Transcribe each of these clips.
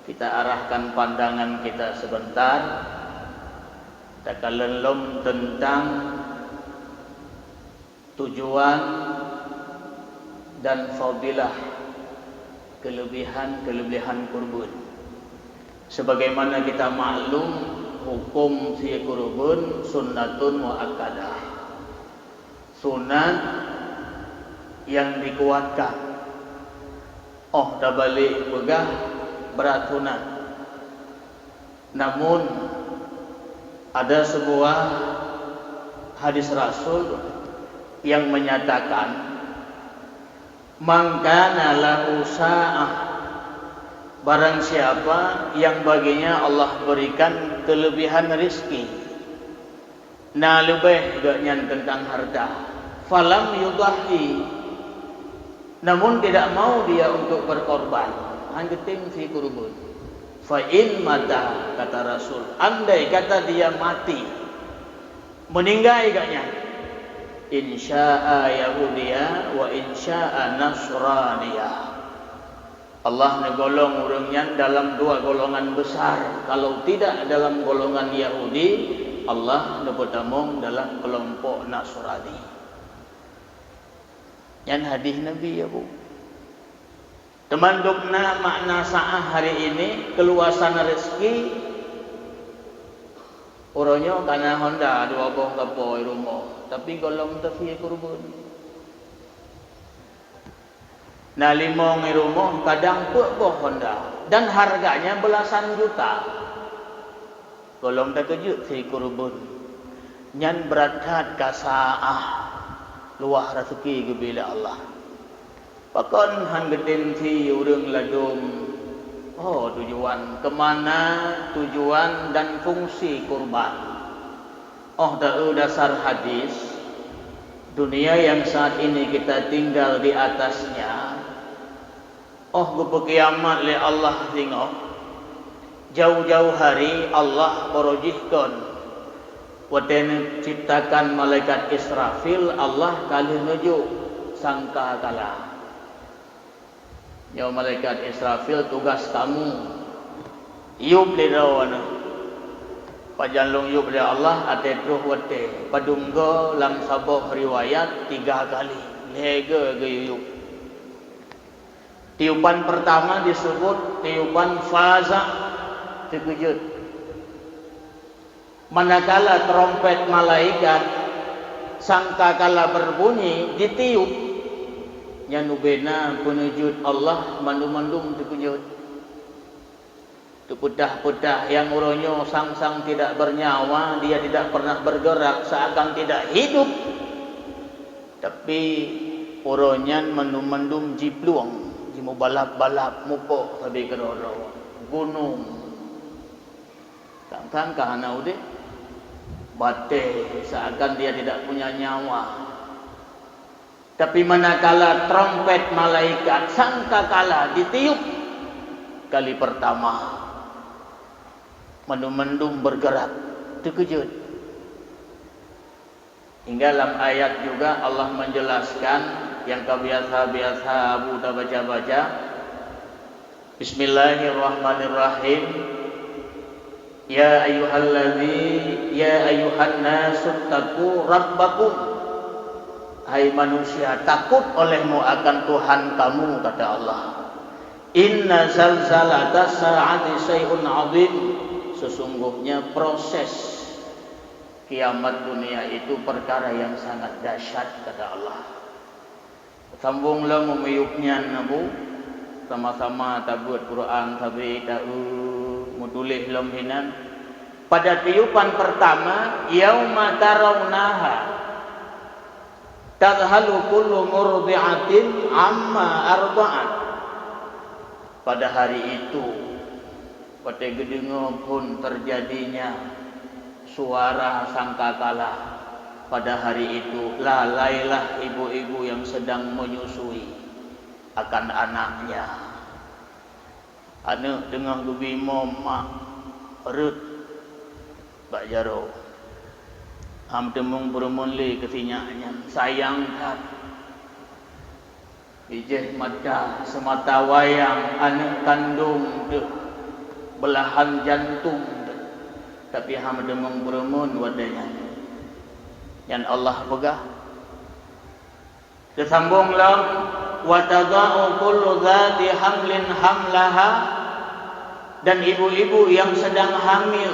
kita arahkan pandangan kita sebentar. Kita kalelom tentang tujuan dan fadilah kelebihan kurban. Sebagaimana kita maklum, hukum si kurban sunnatun muakkadah, sunat yang dikuatkan. Dah balik pegah berat sunat. Namun ada sebuah hadis Rasul yang menyatakan, man kana lahu sa'ah, barang siapa yang baginya Allah berikan kelebihan rezeki, na lebih gaknya tentang harta, falam yudahi, namun tidak mau dia untuk berkorban, hanggeting si kurban. Fa in mata, kata Rasul, andai kata dia mati, meninggal gaknya, insya'a Yahudiya wa insya'a Nasraniya, Allah negolong orangnya dalam dua golongan besar. Kalau tidak dalam golongan Yahudi, Allah nebetamong dalam kelompok Nasrani. Yang hadis Nabi ya bu. Teman dukna makna sa'ah hari ini, keluasan rezeki. Orangnya karena Honda dua boh kapo rumah, tapi golong tafi kurban. Nah limong rumah kadang pun boh Honda dan harganya belasan juta. Golong tak kejut si kurban. Nyan berat ka sa'ah, luah rezeki ke bila Allah. Pakon hanggetin si urang ladum. Tujuan kemana, tujuan dan fungsi kurban. Dasar hadis, dunia yang saat ini kita tinggal di atasnya, kiamat le Allah tengok, jauh-jauh hari Allah merojihkan, waten ciptakan malaikat Israfil, Allah kali nuju sangka kala. Ya malaikat Israfil, tugas kamu yub li rawana pajanlong yub li Allah ate truh wate padunggo lam saboh riwayat 3 kali lega ge yub. Tiupan pertama disebut tiupan faza, terkejut. Manakala trompet malaikat sangkakala berbunyi ditiup, nyanubena penujud Allah mandum-mandum terkejut. Tupudah-pudah yang uronyo sang-sang tidak bernyawa, dia tidak pernah bergerak, seakan tidak hidup. Tapi uronyan mandum-mandum jipluang, jimu balap-balap mupok sabi keroro gunung. Sang-sang kahana ude bate, seakan dia tidak punya nyawa. Tapi manakala trompet malaikat sangkakala ditiup kali pertama, mendung-mendung bergerak, terkejut. Hingga dalam ayat juga Allah menjelaskan yang kebiasa-biasa Abu dah baca-baca. Bismillahirrahmanirrahim. Ya ayyuhan nasu taqu rabbakum. Hai manusia, takut olehmu akan Tuhan kamu, kata Allah. Inna zalzalatas sa'ati syai'un 'adzim. Sesungguhnya proses kiamat dunia itu perkara yang sangat dahsyat, kata Allah. Sambunglah memiyupnya nabu, sama-sama tabut Quran tapi mutulih lamhinan. Pada tiupan pertama, yauma tarawnaha tadhalu kullu murdi'atin amma arda'at. Pada hari itu, pada gedengo pun terjadinya suara sangkakala. Pada hari itu, lalailah ibu-ibu yang sedang menyusui akan anaknya. Anak dengan gebimo mak erut bak jaro. Ham temung bermunli ketinyaknya, sayangkan ijeh mata semata wayang anak kandung deh belahan jantung, tapi ham demung beremun wadanya yang Allah pegah. Disambung lam wa tada'u kullu dzati hamlin hamlaha, dan ibu-ibu yang sedang hamil,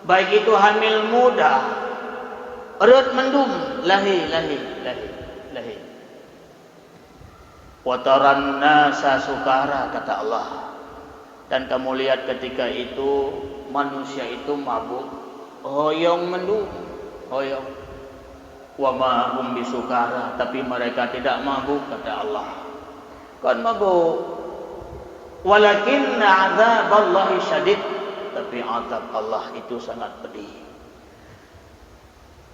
baik itu hamil muda, perut mendung, lahi. Wa taran nasa sukara, kata Allah. Dan kamu lihat ketika itu manusia itu mabuk, hoyong mendung, hoyong. Wa ma hum bisukara, tapi mereka tidak mabuk, kata Allah. Kan mabuk. Walakinna azaballahi syadid, tapi azab Allah itu sangat pedih.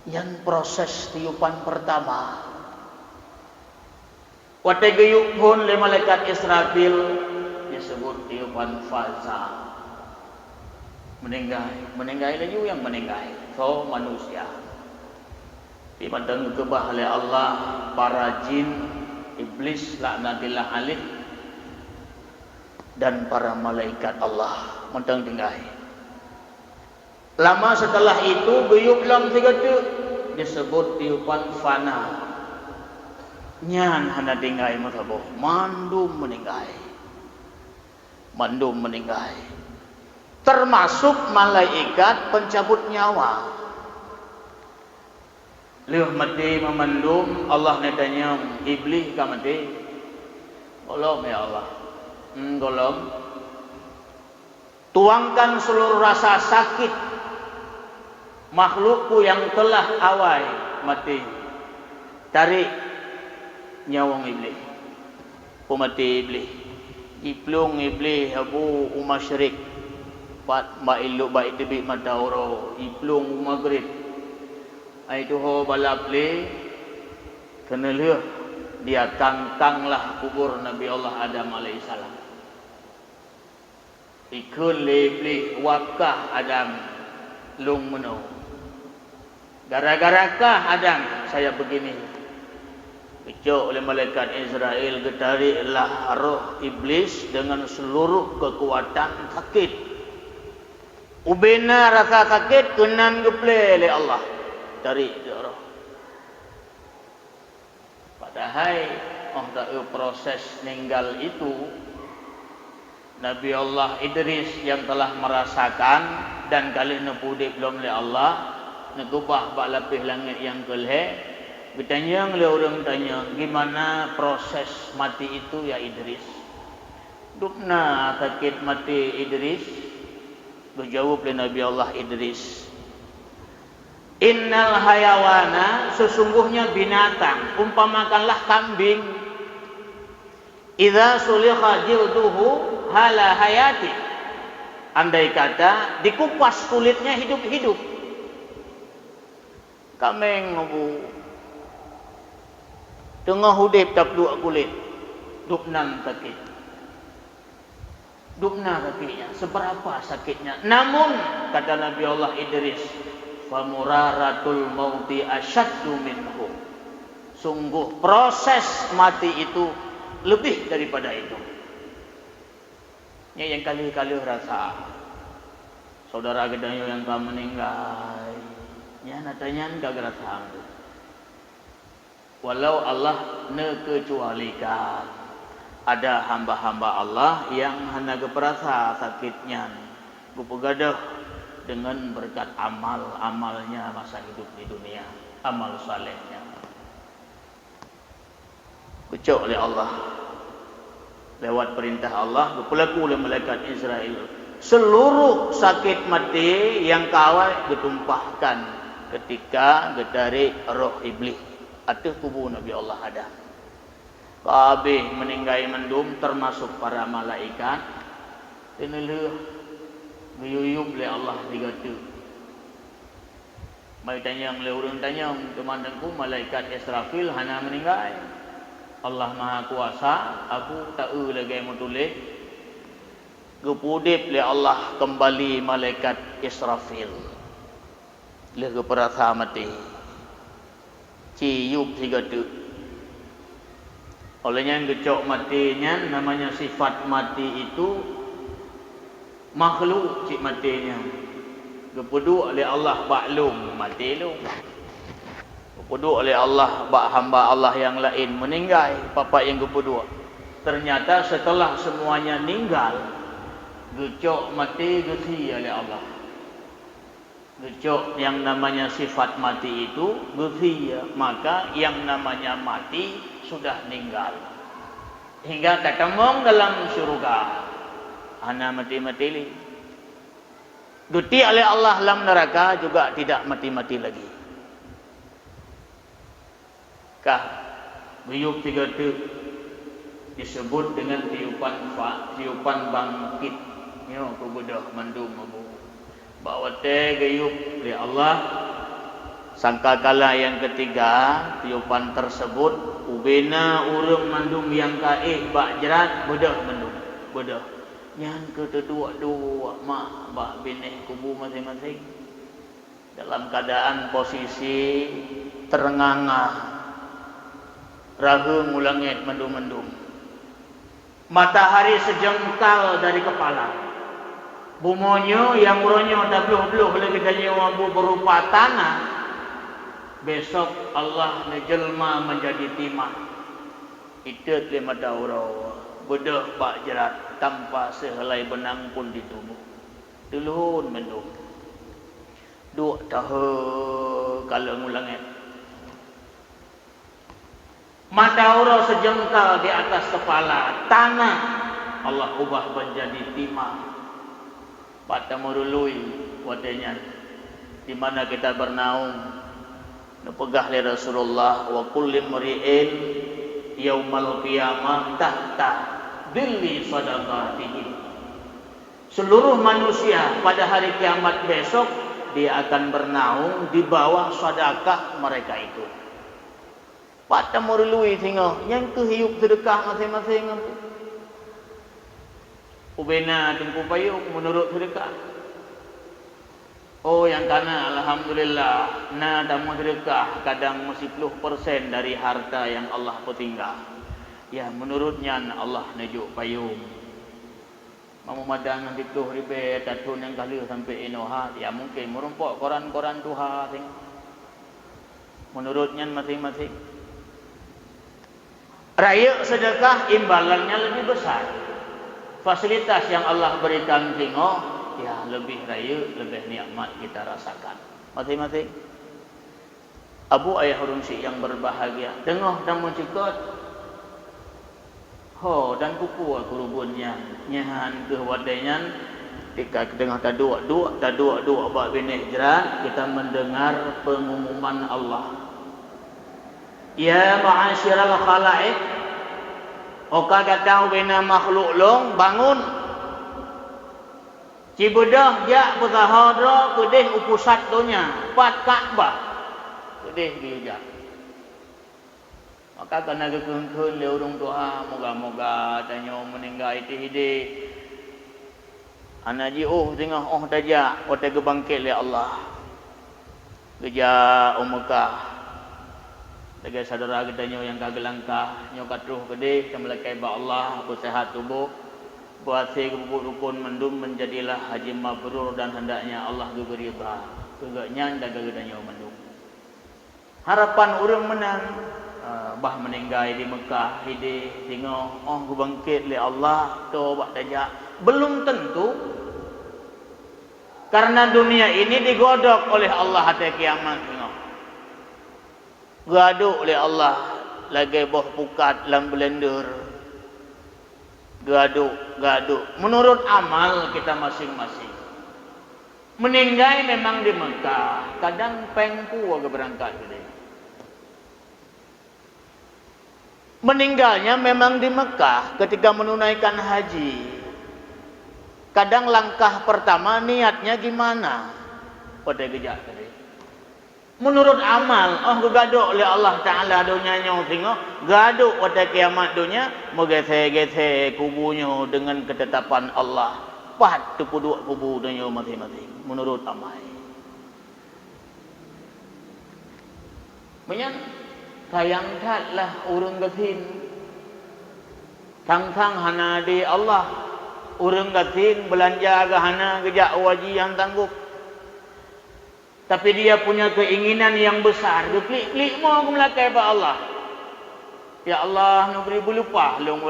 Yang proses tiupan pertama, waktu geyuk pun le malaikat Israfil disebut tiupan faza. Meninggal lagi yang meninggal. So manusia. Di padang kebah oleh Allah, para jin, iblis laknatillah alaih, dan para malaikat Allah mentang tinggal. Lama setelah itu geyuk lam tiga-tiga disebut tiupan fana. Nyan hana tinggal mataboh, mandum meninggal. Termasuk malaikat pencabut nyawa. Leuh mati memandum, Allah tanya, iblis ka mati? Golong ya Allah. Golong. Tuangkan seluruh rasa sakit makhlukku yang telah awai mati. Tarik nyawang iblis. Pemati iblis. Iplung iblis abu umasyrik. Pat mailuk baik tibik madauro. Iplung maghrib. Itu ho balap le kena leuh dia kangkanglah kubur Nabi Allah Adam alaihissalam. Ikun le wakah Adam lung meno. Gara-gara kah Adam saya begini. Dicok oleh malaikat Israel, getariklah roh iblis dengan seluruh kekuatan sakit. Ubena rasa sakit kenan geple oleh Allah. Tarik roh. Padahal tak proses ninggal itu Nabi Allah Idris yang telah merasakan, dan kali nepudip belum oleh Allah negubah bak lapis langit yang kelhe. Bertanya oleh orang tanya, gimana proses mati itu ya Idris? Dupna sakit mati Idris? Berjawab oleh Nabi Allah Idris, innal hayawana, sesungguhnya binatang, umpamakanlah kambing, idza sulikha jilduhu hala hayati, andai kata dikupas kulitnya hidup-hidup. Kambing ngabu tengah hudip tapluk kulit, dupnan sakit. Dupna sakitnya, seberapa sakitnya. Namun kata Nabi Allah Idris, famuraratul mauti asyaddu minhu, sungguh proses mati itu lebih daripada itu. Ini yang kali-kali rasa saudara gedanyo yang telah meninggal, ya natanya enggak rasa. Walau Allah nekecualikan, ada hamba-hamba Allah yang hanya geperasa sakitnya gupegadah dengan berkat amal-amalnya masa hidup di dunia, amal salehnya. Kucuk oleh Allah lewat perintah Allah, berlaku oleh malaikat Israel. Seluruh sakit mati yang kawai ditumpahkan ketika gedari roh iblis atas tubuh Nabi Allah Adam. Kabeh meninggai mendum termasuk para malaikat. Tineleuh guyuyub le Allah digatu. Mai tanya le urang tanya teman-temanku malaikat Israfil hana meninggai. Allah Maha Kuasa, aku tahu lagi mau tulis. Gepudip le Allah kembali malaikat Israfil. Le geperasa mati. Ciup digatu. Olehnya gecok matinya, namanya sifat mati itu makhluk cik matinya. Gepuduk oleh Allah baklum mati lu. Gepuduk oleh Allah bak hamba Allah yang lain meninggal papa yang gepuduk. Ternyata setelah semuanya meninggal, gecok mati gesi oleh Allah. Gecok yang namanya sifat mati itu gesi, maka yang namanya mati sudah meninggal. Hingga ketemu dalam syurga. Ana mati-mati li. Guti oleh Allah dalam neraka juga tidak mati-mati lagi. Kah guyup tiga tu disebut dengan tiupan bangkit. Yo ku bedah mandum abu. Bahawa te guyup oleh Allah. Sangkakala yang ketiga tiupan tersebut ubena urang mandum yang kaih bak jerat bedah mandum. Bedah. Yang kedua-dua mak bak bineh kubu masing-masing dalam keadaan posisi terenganga rahu mulangit mendung-mendung, matahari sejengkal dari kepala, bumonyo yang uronyo tabluh-bluh lagi tanya wabu berupa tanah. Besok Allah nejelma menjadi timah itu lima daurau bedah bak jerat tanpa sehelai benang pun di tubuh. Dulun mendung. Duk tahu kalau ngulangit. Matahari sejengkal di atas kepala, tanah Allah ubah menjadi timah. Pada merului wadanya di mana kita bernaung. Nepegah li Rasulullah wa kulli mri'in yaumal qiyamah tahta dhilli sadaqatihi. Seluruh manusia pada hari kiamat besok dia akan bernaung di bawah sedekah mereka itu. Pada merului tengok yang kehiup sedekah masing-masing. Ubena tengku payung menurut sedekah. Oh yang kana alhamdulillah na damu sedekah kadang masih 10% dari harta yang Allah petinggal. Ya menurutnya Allah nejuk payung. Mamu madang nanti 10 ribu tatun yang kali sampai inohat. Ya mungkin merumpok koran-koran Tuhan. Menurutnya masing-masing. Raya sedekah imbalannya lebih besar. Fasilitas yang Allah berikan tengok. Ya lebih raya, lebih nikmat kita rasakan. Masing-masing. Abu ayah rumsi yang berbahagia. Tengah dan mencikot. Ho dan kuku kurubunnya. Nyahan ke wadainya. Ketika tengah tadua bak binih jerat. Kita mendengar pengumuman Allah. Ya ma'asyiral khalaik. Oka gatau bina makhluk long bangun. Cibudah jak bertahadra kedih upusat dunia pat Kaabah kedih bijak. Maka kena kekengkeun le urung doa moga-moga tanyo meninggal itu hidup. Ana ji tengah tajak ote gebangkit le Allah. Geja Mekah. Lagi saudara kita yang kagelangkah nyo katruh kedih kemelekai ba Allah bersehat tubuh. Buat saya rukun mendum menjadilah haji mabrur dan hendaknya Allah juga ridha. Kegaknya dan gagadanya mendum. Harapan orang menang bah meninggal di Mekah hidup tengok gu bangkit li Allah taubat tajak belum tentu karena dunia ini digodok oleh Allah hari kiamat tengok. Gaduk oleh Allah lagi boh pukat dalam blender. Gaduh. Menurut amal kita masing-masing. Meninggal memang di Mekah. Kadang pengku agak berangkat. Meninggalnya memang di Mekah ketika menunaikan haji. Kadang langkah pertama niatnya gimana? Pada gejak tadi. Menurut amal, gaduh oleh Allah Ta'ala dunia nyong tengok, gaduh pada kiamat dunia, megese-gese kubunya dengan ketetapan Allah. Pat tu puduk kubu dunia masing-masing, menurut amal. Menyan, sayang tatlah urung gesin. Tang-tang hana di Allah. Orang kating belanja gahana kejak waji yang tangguh. Tapi dia punya keinginan yang besar. Dia klik-klik mau ke melakai pada Allah. Ya Allah, nak beri berlupa long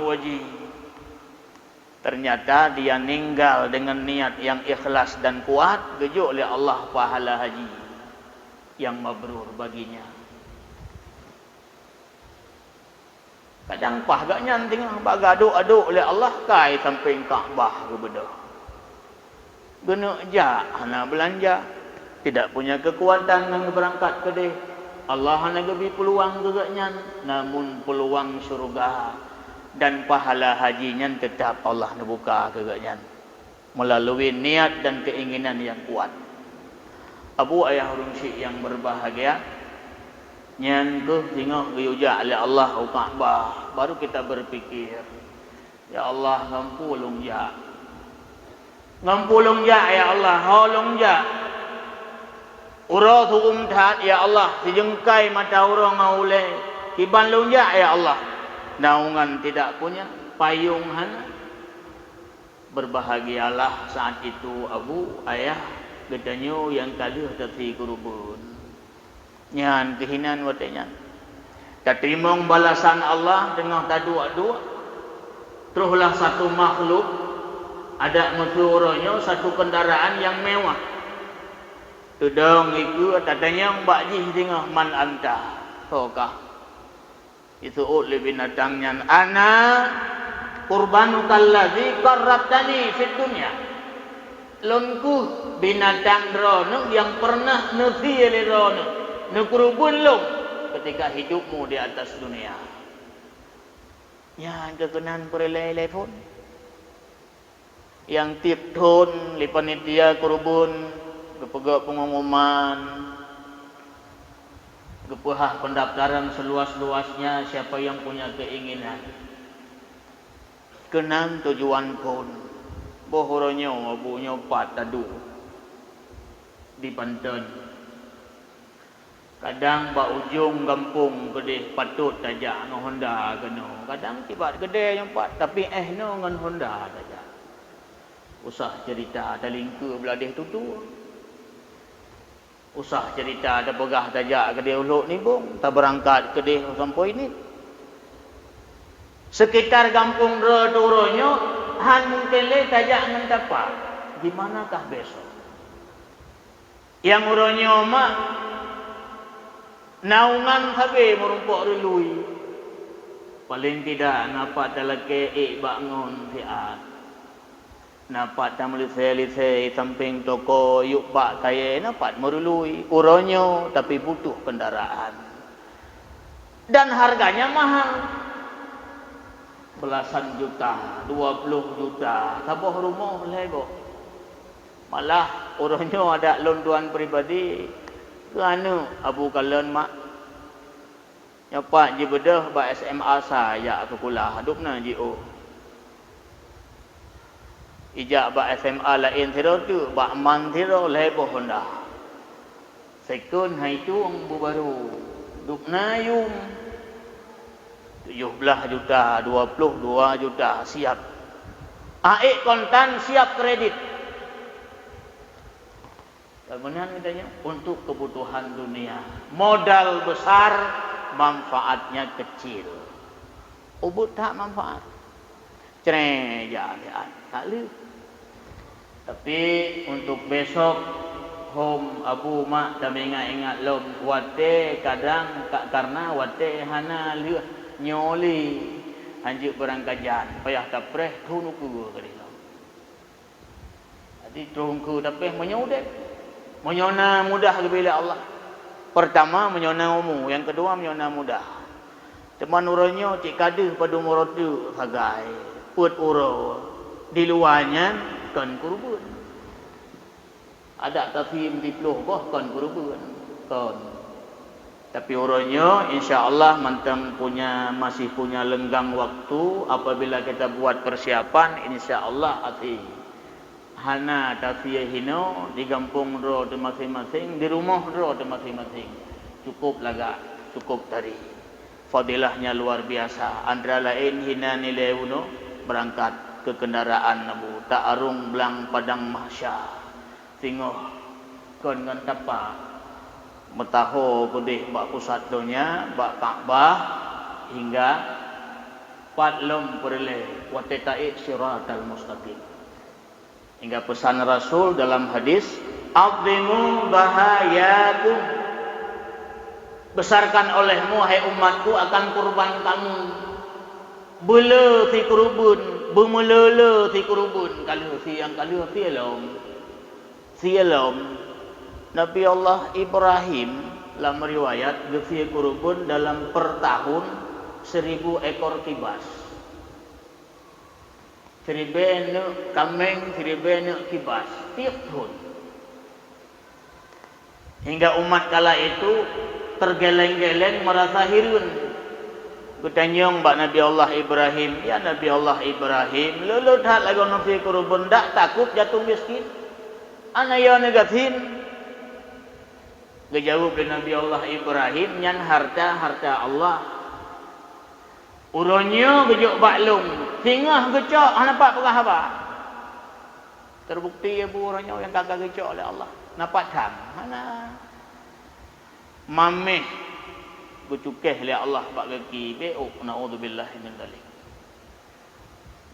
waji. Ternyata dia meninggal dengan niat yang ikhlas dan kuat. Gejuk oleh Allah pahala haji yang mabrur baginya. Kadang pah agaknya tengah bak aduk-aduk oleh Allah kai sampai Kaabah ke bedah. Guna jak hana belanja, tidak punya kekuatan nak berangkat ke deh. Allah hana beri peluang agaknya, namun peluang syurga dan pahala hajinya tetap Allah nak buka agaknya melalui niat dan keinginan yang kuat. Abu ayah rumsi yang berbahagia, nyan ke tengok geyujak oleh Allah Kaabah, baru kita berpikir, ya Allah ngampulung jak. Ngampulung jak ya Allah, holong jak. Ura tukum tat ya Allah, sejengkai mata orang ngaule. Iban long jak ya Allah. Naungan tidak punya, payung hana. Berbahagialah saat itu abu ayah gedanyo yang kalah tati kurubun. Nyan kehinan watenya. Tak terima balasan Allah dengan tadua-dua. Teruslah satu makhluk ada mesuruhnya satu kendaraan yang mewah. Tudong itu katanya mbak ji tengah man anta. Tokah. Itu lebih binatangnya ana qurbanukal ladzi qarrabtani fid dunya. Lonku binatang rono yang pernah nefi oleh rono. Nukurubun long ketika hidupmu di atas dunia. Ya, kekenan perelai pun. Yang tip tun li panitia kurubun, kepegak pengumuman, kepehah pendaftaran seluas-luasnya siapa yang punya keinginan. Kenang tujuan pun. Bohornya abunya pat tadu di Banten. Kadang ba ujung kampung gede patut saja dengan Honda kena. Kadang tiba gede yang pat tapi no dengan Honda saja. Usah cerita ada lingku beladih tutu. Usah cerita ada pegah saja gede uluk ni bung. Tak berangkat gede sampai ini. Sekitar kampung rodo-ronyo han mungkin le saja dengan tapak. Gimanakah besok? Yang uronyo mak naungan sabe merumpok relui. Paling tidak napak talake bangun siat. Napak tamlise-lise samping toko yuk pak kaya napak merului. Uronyo tapi butuh kendaraan. Dan harganya mahal. Belasan juta, 20 juta. Tabuh rumah lego. Malah uronyo ada londuan pribadi. Kerana abu kalian mak nyapak je bedah ba SMA saya ke kulah hadupna JO. Ijak ba SMA lain tiro tu ba man tiro lebo Honda. Sekun hai tu ang baru. Dupna yung 17 juta, 22 juta siap. Aik kontan siap kredit. Kemudian katanya untuk kebutuhan dunia. Modal besar, manfaatnya kecil. Ubud tak manfaat. Cereja tak lu. Tapi untuk besok home abu mak dah ingat lom wate kadang karena wate hana lu nyoli anjuk berangkajan payah tapreh tunuku kali. Jadi tungku tapi menyudet. Menyona mudah bila Allah. Pertama menyona umum, yang kedua menyona mudah. Teman uronyo cik kaduh pada murotu sagai. Put uro di luarnya kan kurubun. Ada tafim di peluh boh kan kurubun. Kan. Tapi uronyo insya-Allah mantang masih punya lenggang waktu apabila kita buat persiapan insya-Allah ati. Hana tafiyah hino di kampung ro de masing-masing, di rumah ro de masing-masing. Cukup laga, cukup tadi. Fadilahnya luar biasa. Antara lain hina nilai uno berangkat ke kendaraan nabu tak arung belang padang mahsyar tengok kon ngan tapa metaho pedih bak pusat dunia bak Kaabah hingga patlom perle watetai siratal mustaqim hingga pesan Rasul dalam hadis azimu bahayakum besarkan olehmu hai umatku akan kurban kamu bela ti kurubun bumulele ti kurubun kalau siang kalau sialom Nabi Allah Ibrahim dalam riwayat gefi kurubun dalam per tahun 1000 ekor kibas 1000 kambing 1000 kibas tiap tahun hingga umat kala itu tergeleng-geleng merasa hirun kutanyong bak Nabi Allah Ibrahim ya Nabi Allah Ibrahim lolo dah lagu nafi kurubun dak takut jatuh miskin ana ya negatin Gejawab dari Nabi Allah Ibrahim nyan harta Allah. Uronyo gejok baklung, tingah gecok nampak pegah apa? Terbukti ibu uronyo yang kagak gecok oleh Allah. Nampak dam. Mana? Mameh gecukeh oleh Allah pak kaki beuk naudzubillah min dzalik.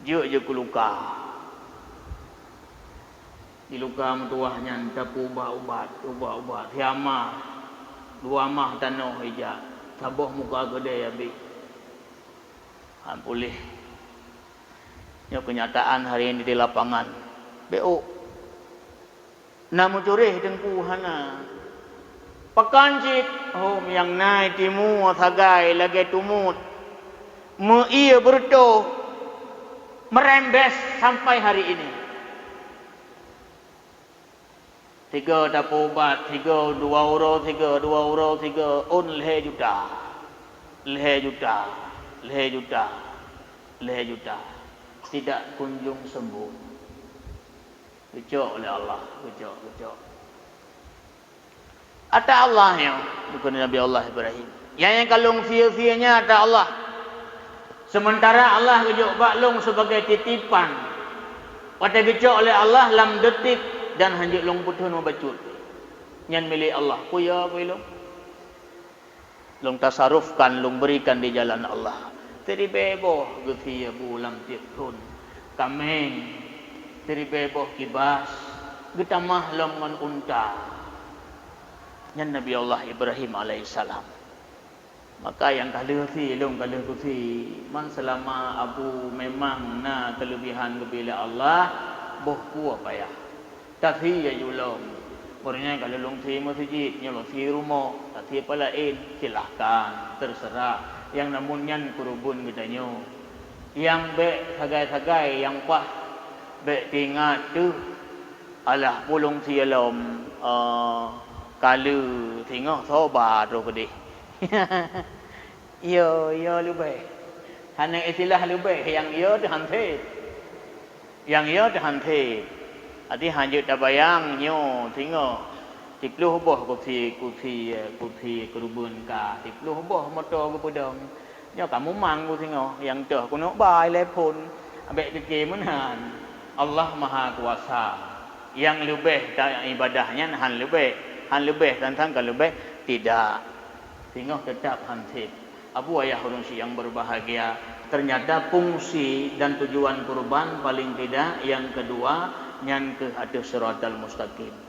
Juk je luka. Di luka mentuahnya tapu ubat hiamah dua mah tanah hijau sabuh muka gede habis pulih nya kenyataan hari ini di lapangan beuk namu curih dengku hana pekancit yang naik timu sagai lagi tumut mu iya berdoh merembes sampai hari ini 3 dapur ubat, 2 euro, 3 un leher juta. Tidak kunjung sembuh. Gecok oleh Allah, gecok. Ada Allah yang bukan Nabi Allah Ibrahim. Yang kalung sia-sianya ada Allah. Sementara Allah gecok baklung sebagai titipan. Pada gecok oleh Allah lam detik dan hanjik long putuh no bacut nyan milik Allah kuya long tasarufkan long berikan di jalan Allah teri bebo gefi bulam tiun kameng teri bebo kibas getamah long ngon unta nyan Nabi Allah Ibrahim alaihissalam maka yang kaleufi long kaleufi man selama abu memang na kelebihan kebila Allah boh ku apa ya tapi ya julom, orangnya kalau longsi masjid, nyolongsi rumah, tapi apa lain silahkan, terserah. Yang namunnya kurubun katanya, yang be sagai-sagai, yang pas be tingat tu, alah pulung si alam, kalau tengok sobat tu pedih. Yo lebih, hanya istilah lebih, yang yo tu hantar. Adi hanjut tabayang nyo tengok 10 buah kursi kerubun ka 10 buah motor ke pedang nyo kamu mang ku tengok yang dah kuno bai lepon ambek fikir menan Allah Maha Kuasa yang lebih ibadahnya han lebih tentang kalau lebih tidak tengok tetap hansip abu ayah urunsi yang berbahagia ternyata fungsi dan tujuan kurban paling tidak yang kedua yang ke atas siratal mustaqim